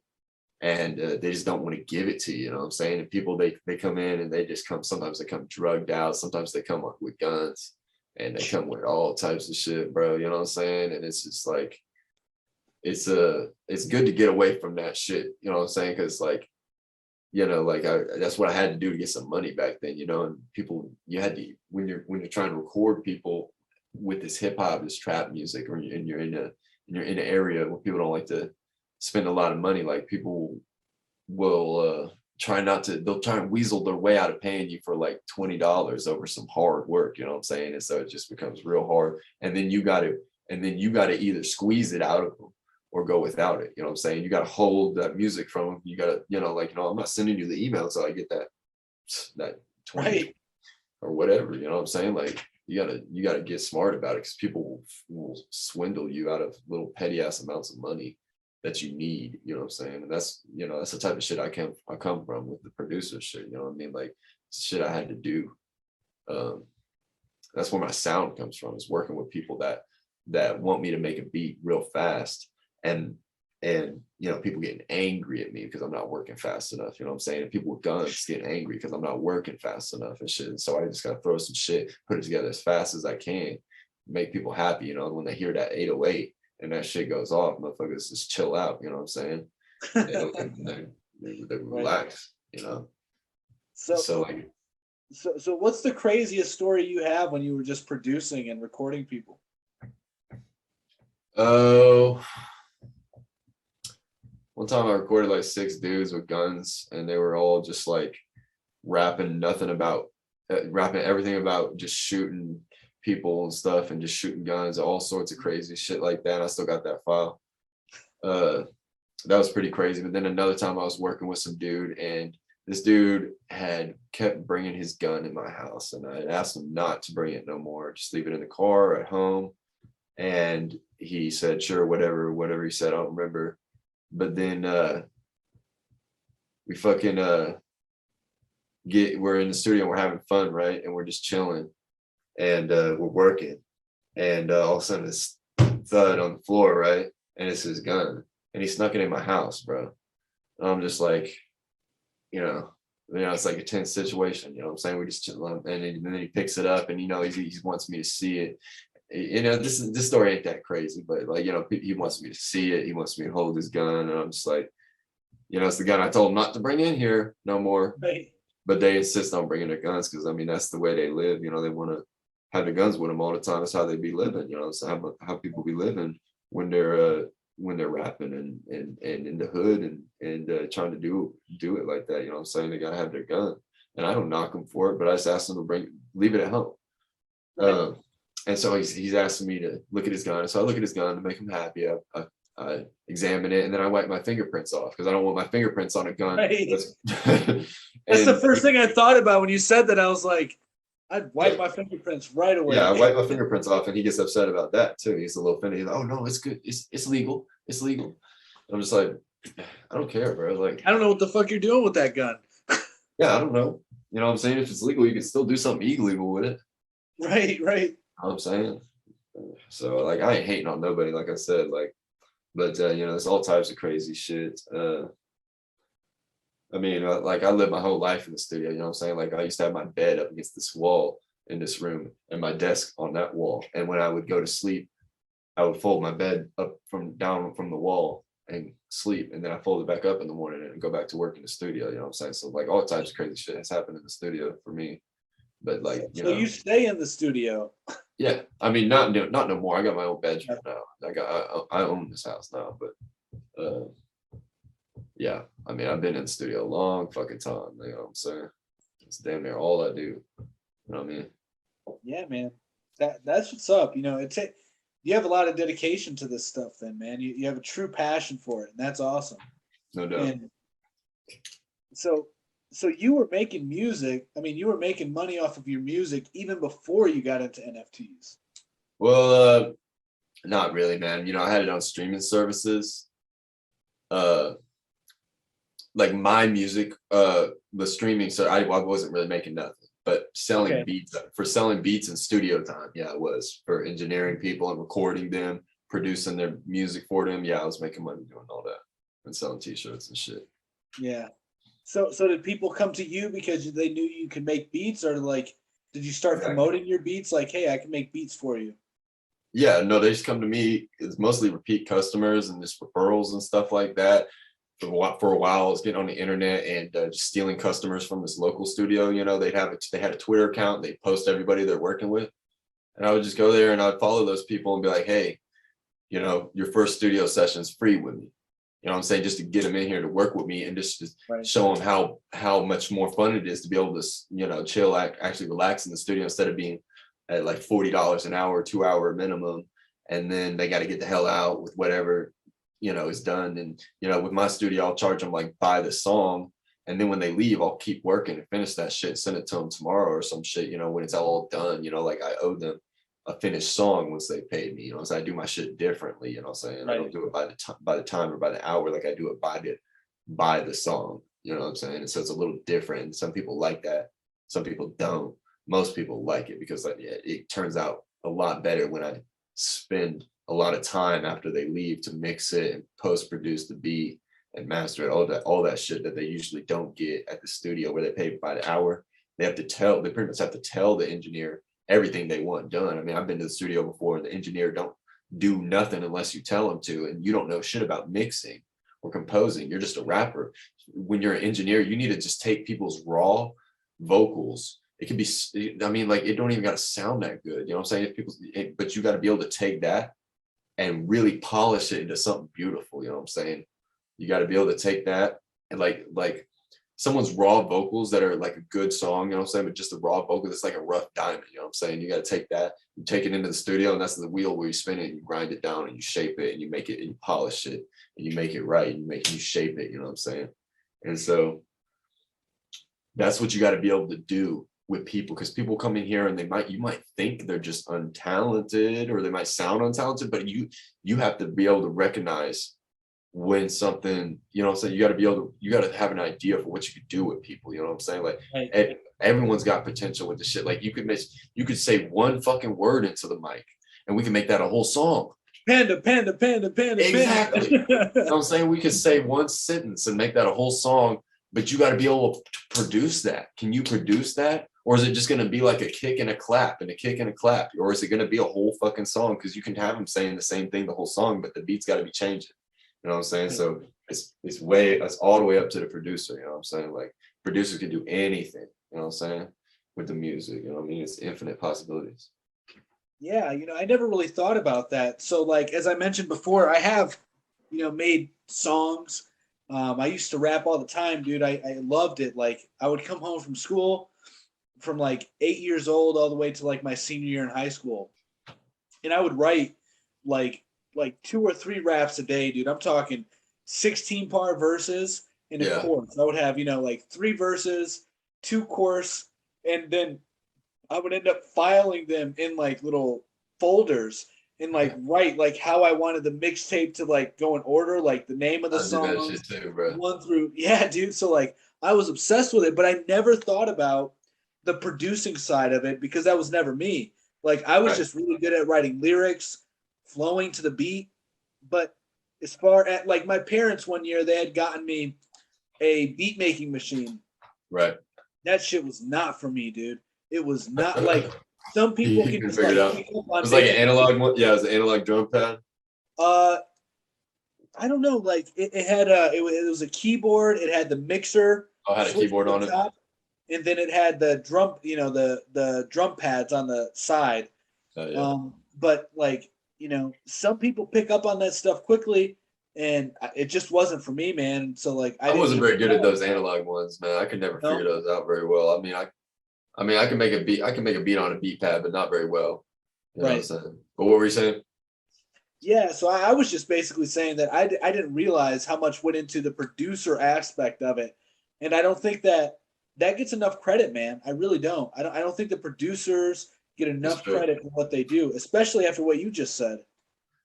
And they just don't want to give it to you, you know what I'm saying? And people, they come in and they just come, sometimes they come drugged out, sometimes they come up with guns, and they come with all types of shit, bro, you know what I'm saying? And it's just like, it's good to get away from that shit, you know what I'm saying? Because like, you know, like that's what I had to do to get some money back then, you know. And people, you had to, when you're trying to record people with this hip hop, this trap music, or you're in an area where people don't like to spend a lot of money, like people will they'll try and weasel their way out of paying you for like $20 over some hard work, you know what I'm saying? And so it just becomes real hard. And then you gotta either squeeze it out of them or go without it, you know what I'm saying? You got to hold that music from them. You got to, you know, like, you know, I'm not sending you the email until I get that 20 Right. or whatever, you know what I'm saying? Like, you gotta get smart about it, because people will swindle you out of little petty ass amounts of money that you need, you know what I'm saying? And that's, you know, that's the type of shit I come from with the producer shit, you know what I mean? Like, shit I had to do. That's where my sound comes from, is working with people that want me to make a beat real fast. And you know, people getting angry at me because I'm not working fast enough, you know what I'm saying? And people with guns getting angry because I'm not working fast enough and shit. And so I just gotta throw some shit, put it together as fast as I can, make people happy, you know. And when they hear that 808 and that shit goes off, motherfuckers just chill out, you know what I'm saying? They relax, you know. So like, so what's the craziest story you have when you were just producing and recording people? oh, one time I recorded like 6 dudes with guns, and they were all just like rapping everything about just shooting people and stuff, and just shooting guns, all sorts of crazy shit like that. And I still got that file. That was pretty crazy. But then another time I was working with some dude, and this dude had kept bringing his gun in my house, and I had asked him not to bring it no more, just leave it in the car or at home. And he said, sure, whatever he said, I don't remember. But then we fucking we're in the studio, we're having fun, right? And we're just chilling, and we're working, and all of a sudden this thud on the floor, right? And it's his gun, and he snuck it in my house, bro. And I'm just like, you know, it's like a tense situation, you know what I'm saying? We just chill, and then he picks it up, and you know, he wants me to see it. You know, this story ain't that crazy, but like, you know, he wants me to see it. He wants me to hold his gun, and I'm just like, you know, it's the gun I told him not to bring in here no more. Right. But they insist on bringing their guns, because I mean, that's the way they live. You know, they want to have the guns with them all the time. That's how they be living. You know, it's how people be living when they're rapping and in the hood and trying to do it like that. You know what I'm saying? They gotta have their gun, and I don't knock them for it, but I just ask them to leave it at home. Right. And so he's asking me to look at his gun. So I look at his gun to make him happy. I examine it, and then I wipe my fingerprints off, because I don't want my fingerprints on a gun. Right. That's the first thing I thought about when you said that. I was like, I'd wipe my fingerprints right away. Yeah, I wipe my fingerprints off, and he gets upset about that too. He's a little offended. He's like, oh no, it's good. It's legal. It's legal. I'm just like, I don't care, bro. Like, I don't know what the fuck you're doing with that gun. Yeah, I don't know. You know what I'm saying? If it's legal, you can still do something illegal with it. Right. know what I'm saying? So like I ain't hating on nobody, like I said, like, but you know, there's all types of crazy shit. I mean, like I lived my whole life in the studio, you know what I'm saying? Like I used to have my bed up against this wall in this room and my desk on that wall. And when I would go to sleep, I would fold my bed up from down from the wall and sleep. And then I fold it back up in the morning and go back to work in the studio, you know what I'm saying? So like all types of crazy shit has happened in the studio for me. But like, you So know, you stay in the studio. yeah, I mean, not no more. I got my own bedroom now. I own this house now, but yeah, I mean, I've been in the studio a long fucking time. You know what I'm saying? It's damn near all I do. You know what I mean? Yeah, man. That's what's up. You know, you have a lot of dedication to this stuff then, man. You have a true passion for it, and that's awesome. No doubt. And so so you were making music. I mean, you were making money off of your music even before you got into NFTs. Well, not really, man. You know, I had it on streaming services. Uh, like my music, the streaming, so I wasn't really making nothing, but selling Okay. beats for selling beats in studio time. Yeah, it was for engineering people and recording them, producing their music for them. Yeah, I was making money doing all that and selling t-shirts and shit. Yeah. So did people come to you because they knew you could make beats, or like did you start Exactly. promoting your beats like, hey, I can make beats for you? Yeah, no, they just come to me. It's mostly repeat customers and just referrals and stuff like that. For a while, I was getting on the internet and just stealing customers from this local studio. You know, they had a Twitter account. They post everybody they're working with, and I would just go there and I'd follow those people and be like, hey, you know, your first studio session is free with me. You know what I'm saying? Just to get them in here to work with me and just Right. show them how much more fun it is to be able to, you know, chill, actually relax in the studio instead of being at like $40 an hour, 2 hour minimum. And then they got to get the hell out with whatever, you know, is done. And, you know, with my studio, I'll charge them like by the song. And then when they leave, I'll keep working and finish that shit, send it to them tomorrow or some shit, you know, when it's all done, you know, like I owe them a finished song once they paid me, you know, so I do my shit differently, you know what I'm saying? I don't Right. do it by the time or by the hour, like I do it by the song, you know what I'm saying? And so it's a little different. Some people like that, some people don't. Most people like it because like, yeah, it turns out a lot better when I spend a lot of time after they leave to mix it and post produce the beat and master it, all that shit that they usually don't get at the studio where they pay by the hour. They pretty much have to tell the engineer everything they want done. I mean, I've been to the studio before and the engineer don't do nothing unless you tell them to, and you don't know shit about mixing or composing. You're just a rapper. When you're an engineer, you need to just take people's raw vocals. It can be, I mean, like it don't even got to sound that good. You know what I'm saying? But you got to be able to take that and really polish it into something beautiful. You know what I'm saying? You got to be able to take that and like someone's raw vocals that are like a good song, you know what I'm saying? But just a raw vocal, it's like a rough diamond, you know what I'm saying? You got to take that, you take it into the studio, and that's the wheel where you spin it and you grind it down and you shape it and you make it and you polish it and you make it right and you shape it, you know what I'm saying? And so that's what you got to be able to do with people, because people come in here and you might think they're just untalented or they might sound untalented, but you have to be able to recognize when something, you know what I'm saying, you got to have an idea for what you could do with people, you know what I'm saying? Like Right. everyone's got potential with the shit. Like you could say one fucking word into the mic and we can make that a whole song. Panda, panda, panda, panda, Exactly. You know panda. what I'm saying? We could say one sentence and make that a whole song, but you got to be able to produce that. Can you produce that? Or is it just going to be like a kick and a clap and a kick and a clap? Or is it going to be a whole fucking song? Because you can have them saying the same thing the whole song, but the beat's got to be changing. You know what I'm saying? So it's all the way up to the producer. You know what I'm saying? Like producers can do anything. You know what I'm saying? With the music, you know what I mean? It's infinite possibilities. Yeah, you know, I never really thought about that. So, like, as I mentioned before, I have, you know, made songs. I used to rap all the time, dude. I loved it. Like, I would come home from school from like 8 years old all the way to like my senior year in high school, and I would write like like 2 or 3 raps a day, dude. I'm talking 16-part verses in a Yeah. chorus. I would have, you know, like 3 verses, 2 chorus, and then I would end up filing them in like little folders and like write like how I wanted the mixtape to like go in order, like the name of the I did that songs, shit too, bro. one through yeah, dude. So like I was obsessed with it, but I never thought about the producing side of it because that was never me. Like I was just really good at writing lyrics, flowing to the beat. But as far as like my parents one year, they had gotten me a beat making machine. Right. That shit was not for me, dude. It was not like some You people can can just figure like it out. pick up It on was like an making. analog one. Yeah, it was an analog drum pad. Uh, I don't know. Like it had it was a keyboard. It had the mixer Oh, had a switch keyboard at on the it. top, and then it had the drum. You know the drum pads on the side. Oh yeah. But like some people pick up on that stuff quickly, and it just wasn't for me, man. So like I I didn't wasn't even very good at those analog ones, man. I could never figure know. those out very well. I mean, I can make a beat. I can make a beat on a beat pad, but not very well. You know what I'm Right. saying? But what were you saying? Yeah, so I was just basically saying that I didn't realize how much went into the producer aspect of it, and I don't think that that gets enough credit, man. I really don't. I don't think the producers get That's enough true. credit for what they do, especially after what you just said.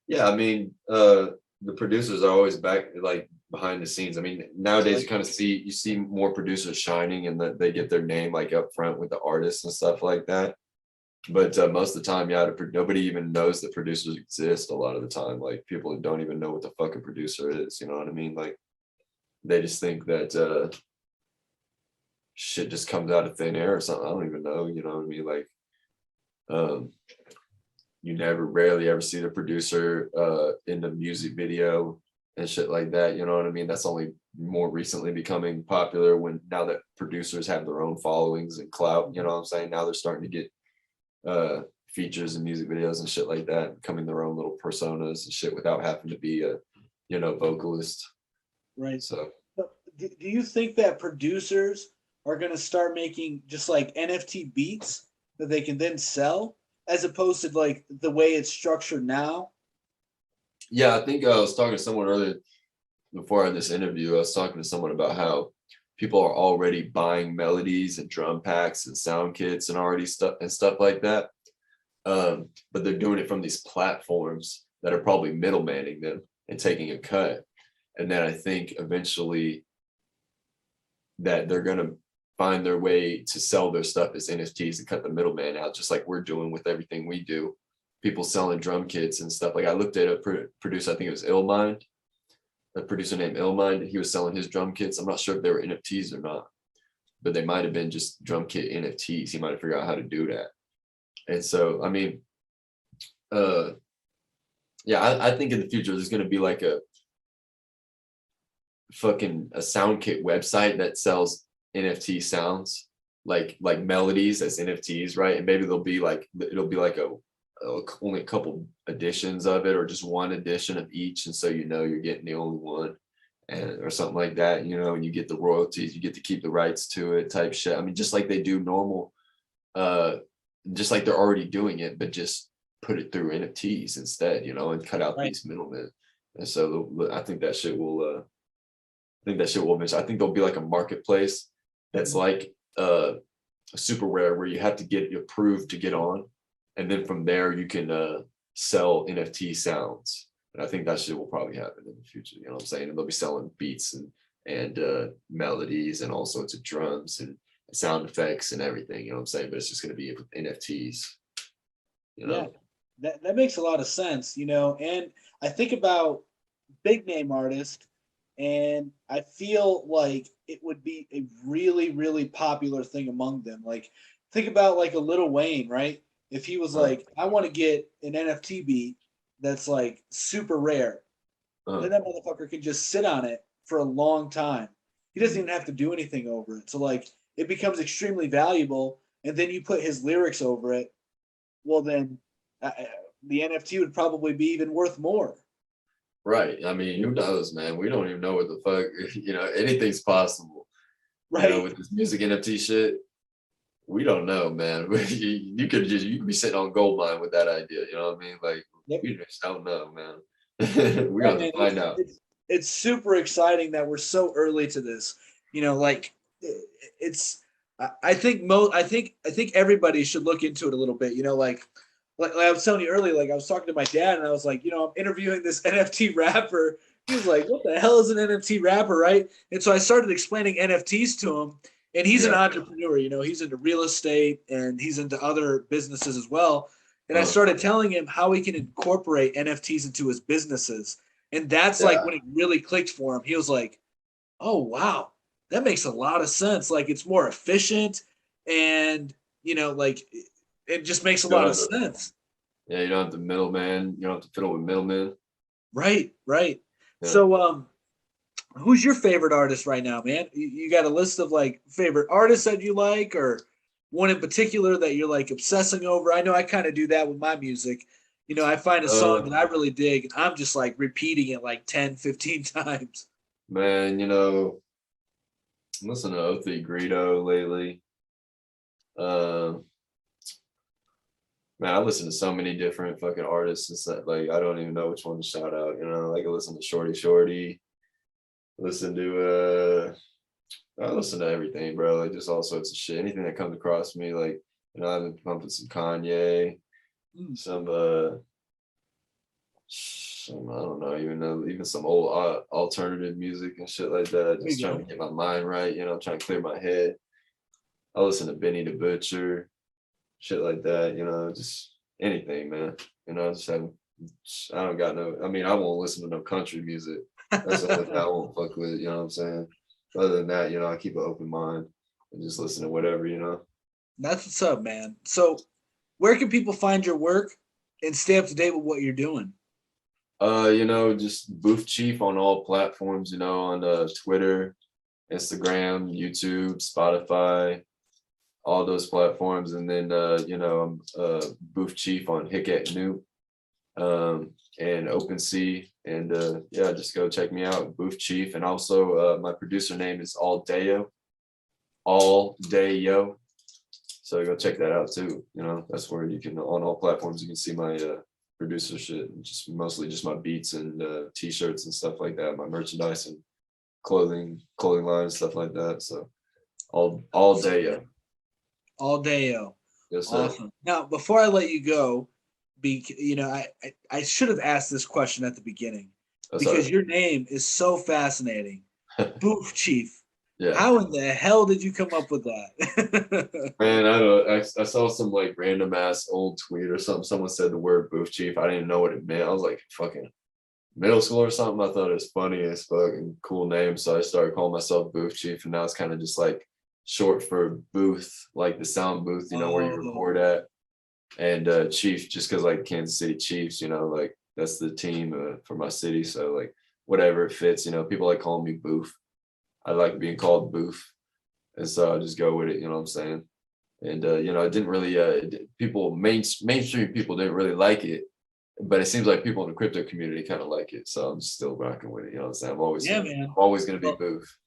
Yeah, I mean, the producers are always back, like behind the scenes. I mean, nowadays Right. you kind of see more producers shining, and that they get their name like up front with the artists and stuff like that. But most of the time, yeah, nobody even knows that producers exist. A lot of the time, like people don't even know what the fuck a producer is. You know what I mean? Like they just think that shit just comes out of thin air or something. I don't even know. You know what I mean? Like um, you never rarely ever see the producer in the music video and shit like that. You know what I mean? That's only more recently becoming popular when now that producers have their own followings and clout. You know what I'm saying? Now they're starting to get features and music videos and shit like that, becoming their own little personas and shit without having to be a vocalist. Right. So But do you think that producers are going to start making just like NFT beats that they can then sell, as opposed to like the way it's structured now? yeah, I think I was talking to someone earlier before I had this interview. I was talking to someone about how people are already buying melodies and drum packs and sound kits and already stuff like that. But they're doing it from these platforms that are probably middlemaning them and taking a cut. And then I think eventually that they're gonna find their way to sell their stuff as NFTs and cut the middleman out, just like we're doing with everything we do. People selling drum kits and stuff. Like I looked at a producer, I think it was Illmind, a producer named Illmind. He was selling his drum kits. I'm not sure if they were NFTs or not, but they might have been just drum kit NFTs. He might have figured out how to do that. And so, I mean, yeah, I think in the future there's going to be like a sound kit website that sells NFT sounds, like melodies as NFTs, right? And maybe it'll be like only a couple editions of it, or just one edition of each, and so you're getting the only one, and or something like that, and you get the royalties, you get to keep the rights to it, type shit. I mean, just like they do normal, just like they're already doing it, but just put it through NFTs instead, and cut out Right. these middlemen. And so I think that shit will. Eventually. I think there'll be like a marketplace that's like super rare, where you have to get approved to get on, and then from there you can sell NFT sounds. And I think that shit will probably happen in the future. You know what I'm saying? And they'll be selling beats and melodies and all sorts of drums and sound effects and everything. You know what I'm saying? But it's just going to be with NFTs. Yeah, that makes a lot of sense, and I think about big name artists, and I feel like it would be a really, really popular thing among them. Like, think about like a Lil Wayne, right? If he was Right. like, I want to get an NFT beat that's like super rare, then that motherfucker can just sit on it for a long time. He doesn't even have to do anything over it. So like, it becomes extremely valuable, and then you put his lyrics over it. Well, then uh, the NFT would probably be even worth more. Right. I mean, who knows, man? We don't even know what the fuck, anything's possible, Right. with this music NFT shit. We don't know, man. You could be sitting on gold mine with that idea. You know what I mean? Like, Yep. we just don't know, man. We're Yeah, going to man. find out. It's super exciting that we're so early to this. Like it's. I think everybody should look into it a little bit. Like I was telling you earlier, like I was talking to my dad and I was like, I'm interviewing this NFT rapper. He was like, what the hell is an NFT rapper, right? And so I started explaining NFTs to him, and he's an Yeah. entrepreneur. He's into real estate and he's into other businesses as well. And I started telling him how he can incorporate NFTs into his businesses. And that's like when it really clicked for him. He was like, oh, wow, that makes a lot of sense. Like it's more efficient and, you know, like it just makes a lot of sense. Yeah, you don't have the middleman. You don't have to fiddle with middlemen. Right, right. Yeah. So, who's your favorite artist right now, man? You got a list of like favorite artists that you like, or one in particular that you're like obsessing over? I know I kind of do that with my music. You know, I find a song that I really dig and I'm just like repeating it like 10, 15 times. Man, you know, I'm listening to O3 Greedo lately. Man, I listen to so many different fucking artists. It's like I don't even know which one to shout out. You know, like I listen to Shorty Shorty. Listen to I listen to everything, bro. Like just all sorts of shit. Anything that comes across me, like you know, I've been pumping some Kanye, some I don't know, even some old alternative music and shit like that. Just trying to get my mind right, you know, trying to clear my head. I listen to Benny the Butcher, shit like that, you know, just anything, man. You know, I don't got no, I mean, I won't listen to no country music. That's the only thing I won't fuck with, you know what I'm saying? Other than that, you know, I keep an open mind and just listen to whatever, you know. That's what's up, man. So where can people find your work and stay up to date with what you're doing? You know, just Boof Chief on all platforms, you know, on Twitter, Instagram, YouTube, Spotify, all those platforms. And then you know, I'm Boof Chief on Hicket New and OpenSea. And yeah, just go check me out, Boof Chief. And also my producer name is All Dayo. So go check that out too. You know, that's where you can on all platforms you can see my producer shit, just mostly just my beats and t-shirts and stuff like that, my merchandise and clothing line and stuff like that. So all Dayo. All Dayo. Yes, sir. Awesome. Now, before I let you go, you know, I should have asked this question at the beginning because your name is so fascinating. Boof Chief. Yeah. How in the hell did you come up with that? Man, I don't know. I saw some like random ass old tweet or something. Someone said the word Boof Chief. I didn't know what it meant. I was like fucking middle school or something. I thought it was funny as fuck and cool name. So I started calling myself Boof Chief. And now it's kind of just like short for booth, like the sound booth, you know, where you record at. And Chief, just because like Kansas City Chiefs, you know, like that's the team for my city. So like whatever it fits, you know, people like calling me Boof. I like being called Boof, and so I just go with it. You know what I'm saying? And you know, it didn't really people mainstream people didn't really like it, but it seems like people in the crypto community kind of like it. So I'm still rocking with it. You know what I'm saying? I'm always gonna be Boof.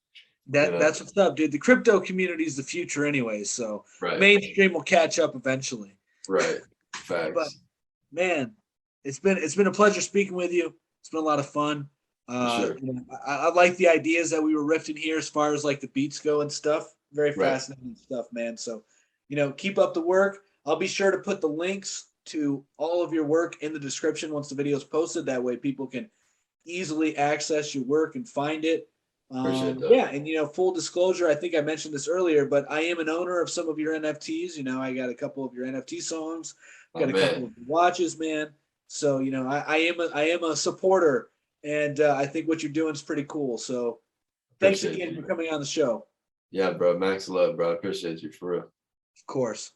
That's what's up, dude. The crypto community is the future, anyway. So mainstream will catch up eventually. Right. Facts. But man, it's been a pleasure speaking with you. It's been a lot of fun. Sure. You know, I like the ideas that we were riffing here as far as like the beats go and stuff. Very fascinating stuff, man. So, you know, keep up the work. I'll be sure to put the links to all of your work in the description once the video is posted. That way people can easily access your work and find it. Yeah, and you know, full disclosure, I think I mentioned this earlier, but I am an owner of some of your NFTs. You know, I got a couple of your NFT songs, got a couple of watches, man. So, you know, I am a supporter. And I think what you're doing is pretty cool. So thanks again for coming on the show. Yeah, bro. Max love, bro. I appreciate you for real. Of course.